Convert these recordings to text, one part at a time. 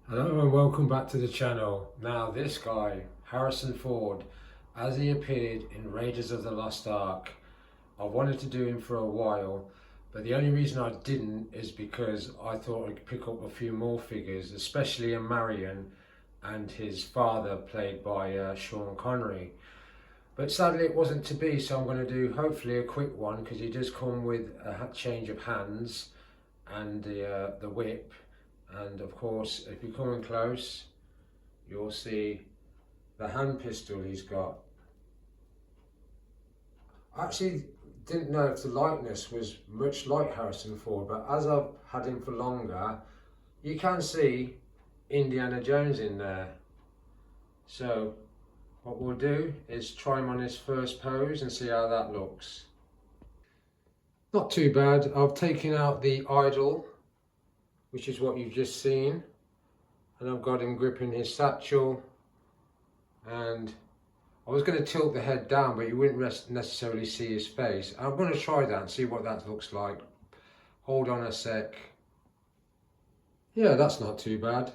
Hello and welcome back to the channel. Now this guy, Harrison Ford, as he appeared in Raiders of the Lost Ark, I wanted to do him for a while, but the only reason I didn't is because I thought I'd pick up a few more figures, especially a Marion and his father played by Sean Connery. But sadly it wasn't to be, so I'm going to do hopefully a quick one because he does come with a change of hands and the whip, and of course if you come in close you'll see the hand pistol he's got. I actually didn't know if the likeness was much like Harrison Ford, but as I've had him for longer you can see Indiana Jones in there. So what we'll do is try him on his first pose and see how that looks. Not too bad. I've taken out the idol, which is what you've just seen, and I've got him gripping his satchel, and I was going to tilt the head down but you wouldn't necessarily see his face. I'm going to try that and see what that looks like. Hold on a sec. Yeah, that's not too bad.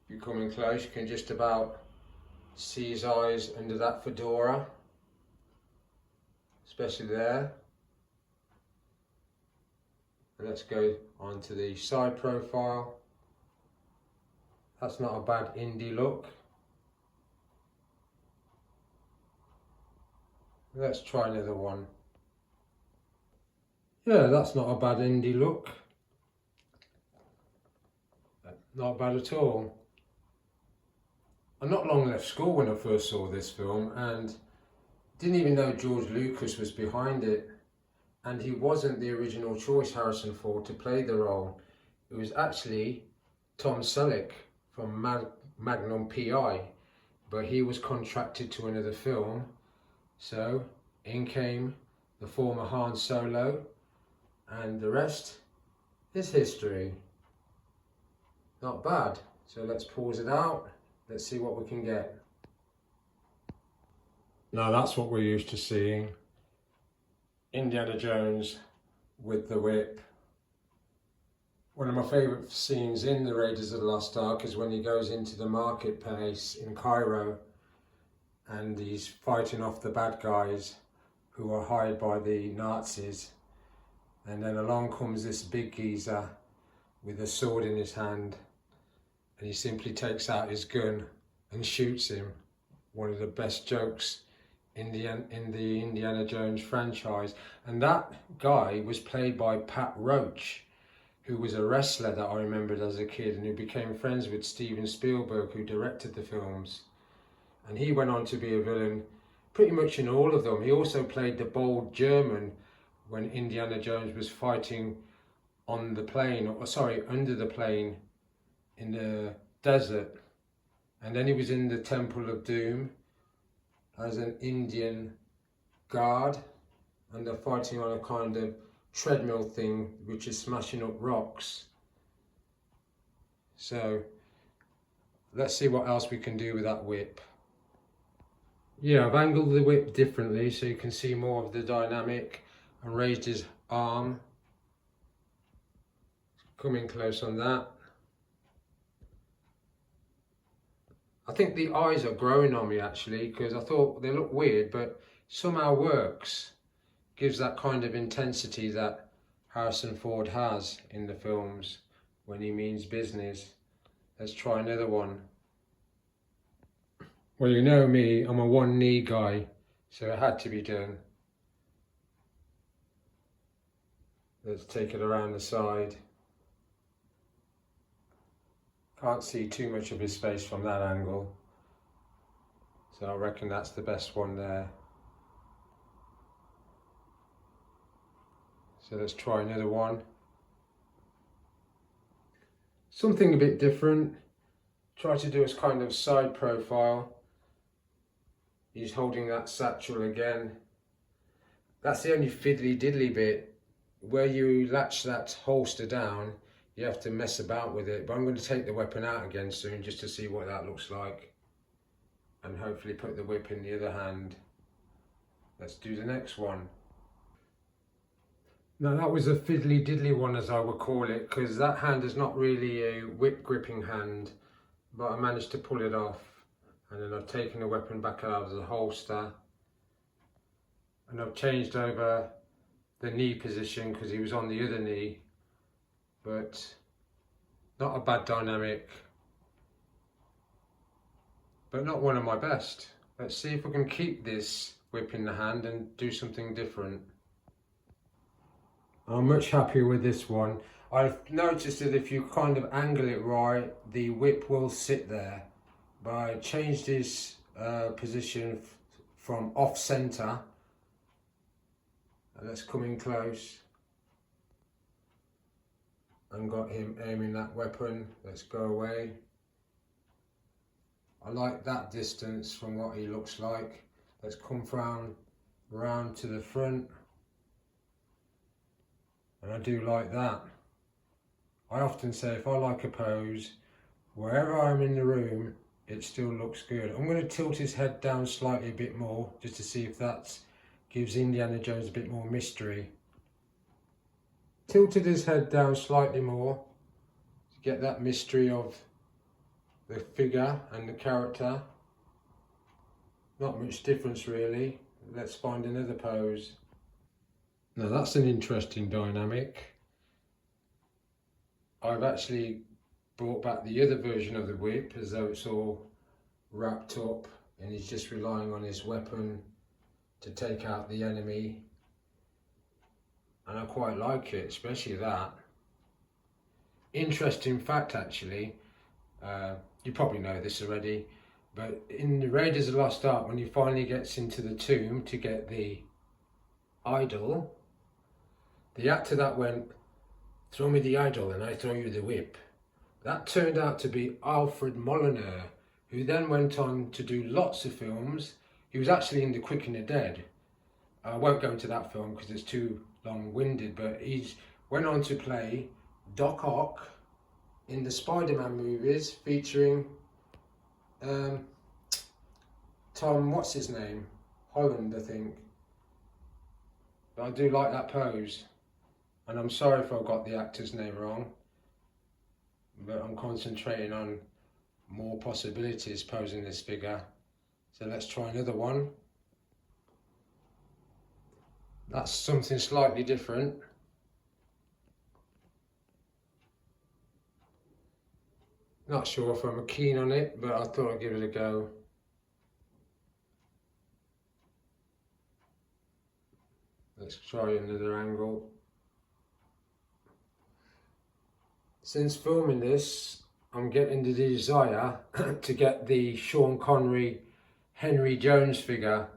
If you come in close you can just about see his eyes under that fedora, especially there. And let's go on to the side profile. That's not a bad indie look. Let's try another one. Yeah, that's not a bad indie look. Not bad at all. I not long left school when I first saw this film and didn't even know George Lucas was behind it. And he wasn't the original choice, Harrison Ford, to play the role. It was actually Tom Selleck from Magnum PI, but he was contracted to another film. So in came the former Han Solo, and the rest is history. Not bad. So let's pause it out. Let's see what we can get. Now that's what we're used to seeing. Indiana Jones with the whip. One of my favourite scenes in the Raiders of the Lost Ark is when he goes into the marketplace in Cairo and he's fighting off the bad guys who are hired by the Nazis, and then along comes this big geezer with a sword in his hand and he simply takes out his gun and shoots him. One of the best jokes in the Indiana Jones franchise. And that guy was played by Pat Roach, who was a wrestler that I remembered as a kid and who became friends with Steven Spielberg, who directed the films. And he went on to be a villain pretty much in all of them. He also played the bold German when Indiana Jones was fighting on the plane, or sorry, under the plane in the desert. And then he was in the Temple of Doom as an Indian guard, and they're fighting on a kind of treadmill thing which is smashing up rocks. So let's see what else we can do with that whip. Yeah, I've angled the whip differently so you can see more of the dynamic, and raised his arm. Coming close on that. I think the eyes are growing on me actually, because I thought they look weird but somehow works. Gives that kind of intensity that Harrison Ford has in the films when he means business. Let's try another one. Well, you know me, I'm a one knee guy, so it had to be done. Let's take it around the side. Can't see too much of his face from that angle, so I reckon that's the best one there. So let's try another one. Something a bit different. Try to do a kind of side profile. He's holding that satchel again. That's the only fiddly diddly bit. Where you latch that holster down, you have to mess about with it. But I'm going to take the weapon out again soon just to see what that looks like. And hopefully put the whip in the other hand. Let's do the next one. Now that was a fiddly diddly one, as I would call it, because that hand is not really a whip gripping hand, but I managed to pull it off. And then I've taken the weapon back out of the holster, and I've changed over the knee position because he was on the other knee, but not a bad dynamic, but not one of my best. Let's see if we can keep this whip in the hand and do something different. I'm much happier with this one. I've noticed that if you kind of angle it right, the whip will sit there. But I changed his position from off center. Let's come in close. And got him aiming that weapon. Let's go away. I like that distance from what he looks like. Let's come round to the front. And I do like that. I often say if I like a pose, wherever I'm in the room, it still looks good. I'm going to tilt his head down slightly a bit more, just to see if that gives Indiana Jones a bit more mystery. Tilted his head down slightly more to get that mystery of the figure and the character. Not much difference really. Let's find another pose. Now that's an interesting dynamic. I've actually brought back the other version of the whip as though it's all wrapped up and he's just relying on his weapon to take out the enemy. And I quite like it, especially that. Interesting fact actually, you probably know this already, but in the Raiders of the Lost Ark, when he finally gets into the tomb to get the idol, the actor that went, "Throw me the idol and I throw you the whip," that turned out to be Alfred Molyneux, who then went on to do lots of films. He was actually in The Quick and the Dead. I won't go into that film because it's too long-winded, but he went on to play Doc Ock in the Spider-Man movies featuring Tom, what's his name? Holland, I think. But I do like that pose. And I'm sorry if I've got the actor's name wrong, but I'm concentrating on more possibilities posing this figure. So let's try another one. That's something slightly different. Not sure if I'm keen on it, but I thought I'd give it a go. Let's try another angle. Since filming this, I'm getting the desire to get the Sean Connery Henry Jones figure,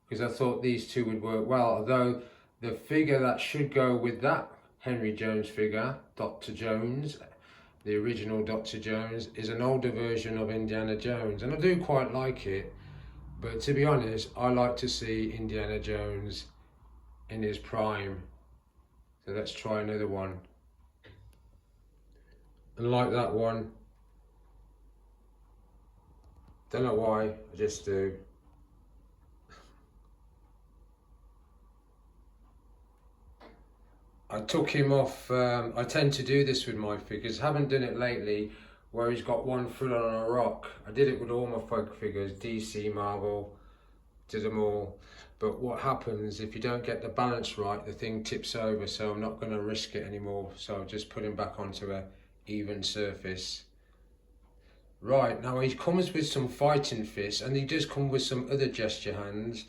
because I thought these two would work well, although the figure that should go with that Henry Jones figure, Dr. Jones, the original Dr. Jones, is an older version of Indiana Jones, and I do quite like it, but to be honest, I like to see Indiana Jones in his prime. So let's try another one. And like that one, don't know why, I just do. I took him off, I tend to do this with my figures, haven't done it lately, where he's got one foot on a rock. I did it with all my folk figures, DC, Marvel, did them all. But what happens, if you don't get the balance right, the thing tips over, so I'm not going to risk it anymore. So I'll just put him back onto a even surface. Right, now he comes with some fighting fists, and he does come with some other gesture hands,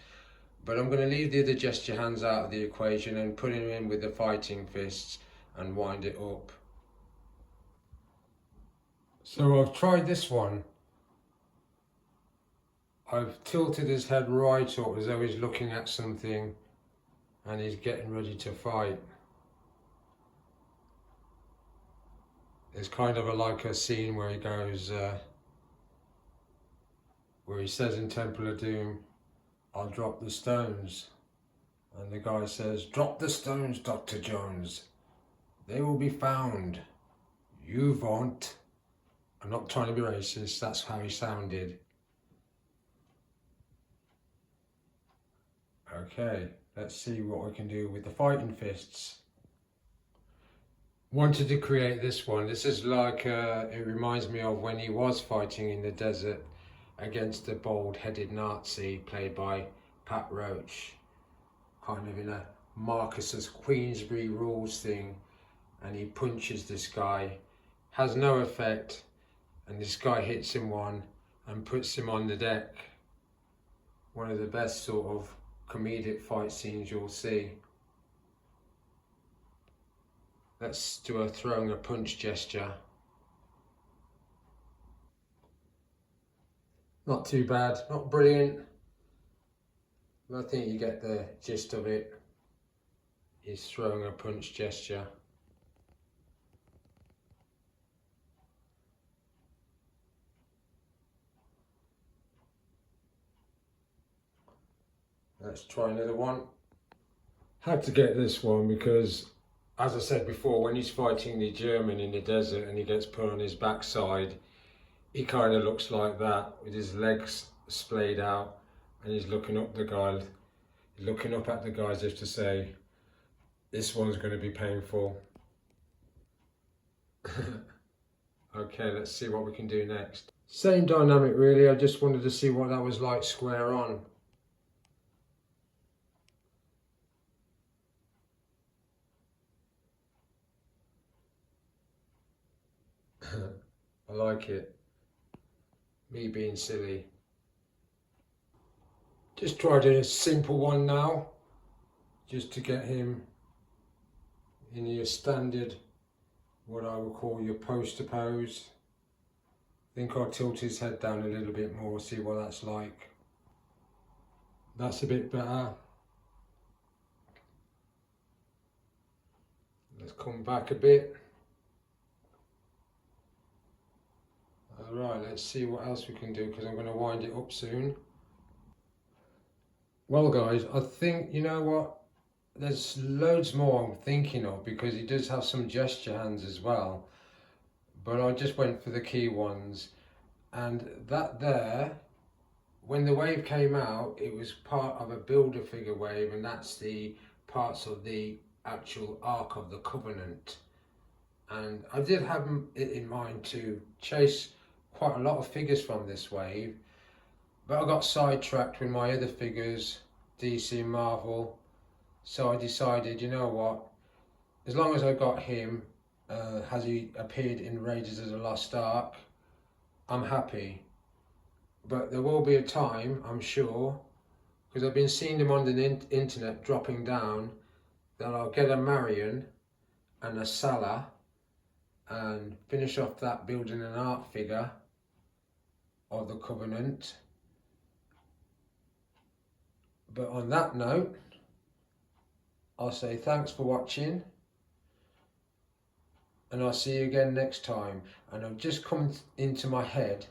but I'm going to leave the other gesture hands out of the equation and put him in with the fighting fists and wind it up. So I've tried this one. I've tilted his head right up as though he's looking at something and he's getting ready to fight. It's kind of like a scene where he goes, where he says in Temple of Doom, "I'll drop the stones." And the guy says, "Drop the stones, Dr. Jones. They will be found. You won't." I'm not trying to be racist, that's how he sounded. Okay, let's see what we can do with the fighting fists. Wanted to create this one. This is like, it reminds me of when he was fighting in the desert against the bald-headed Nazi played by Pat Roach, kind of in a Marcus's Queensberry rules thing, and he punches this guy, has no effect, and this guy hits him one and puts him on the deck. One of the best sort of comedic fight scenes you'll see. Let's do a throwing a punch gesture. Not too bad, not brilliant, but I think you get the gist of it. He's throwing a punch gesture. Let's try another one. Had to get this one because, as I said before, when he's fighting the German in the desert and he gets put on his backside, he kind of looks like that with his legs splayed out, and he's looking up the guy, looking up at the guy as if to say, this one's going to be painful. Okay, let's see what we can do next. Same dynamic really, I just wanted to see what that was like square on. I like it. Me being silly. Just tried a simple one now, just to get him in your standard, what I would call your poster pose. I think I'll tilt his head down a little bit more, see what that's like. That's a bit better. Let's come back a bit. Alright, let's see what else we can do, because I'm going to wind it up soon. Well guys, I think, you know what, there's loads more I'm thinking of, because he does have some gesture hands as well, but I just went for the key ones. And that there, when the wave came out, it was part of a builder figure wave, and that's the parts of the actual Ark of the Covenant. And I did have it in mind to chase quite a lot of figures from this wave, but I got sidetracked with my other figures, DC and Marvel, so I decided, you know what, as long as I got him, has he appeared in Raiders of the Lost Ark, I'm happy. But there will be a time, I'm sure, because I've been seeing them on the internet dropping down, that I'll get a Marion and a Salah and finish off that building an art figure of the Covenant. But on that note, I'll say thanks for watching, and I'll see you again next time. And I've just come into my head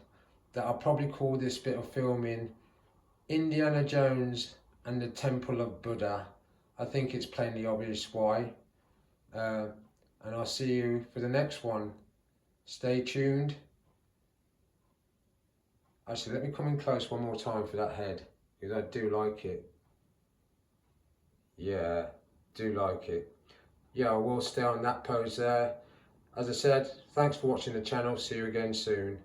that I'll probably call this bit of filming Indiana Jones and the Temple of Buddha. I think it's plainly obvious why. And I'll see you for the next one. Stay tuned. Actually, let me come in close one more time for that head, because I do like it. Yeah, do like it. Yeah, I will stay on that pose there. As I said, thanks for watching the channel. See you again soon.